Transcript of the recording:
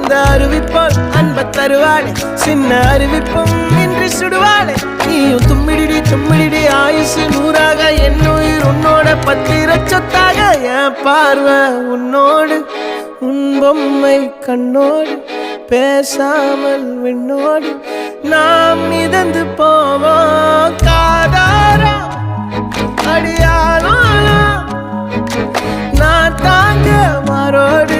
அந்த அறிவிப்போல் அன்ப தருவாளே சின்ன அறிவிப்பும் இன்று சுடுவாளே நீயும் தும்மிடி ஆயுசு 100ஆக என் உயிர் உன்னோட பத்திர சொத்தாக என் பார்வை உன்னோடு உன் பொம்மை கண்ணோடு பேசாமல் விண்ணோடு நாம் மிதந்து போவோம் காதாரா அடியானோ நான் தாங்க மாறோடு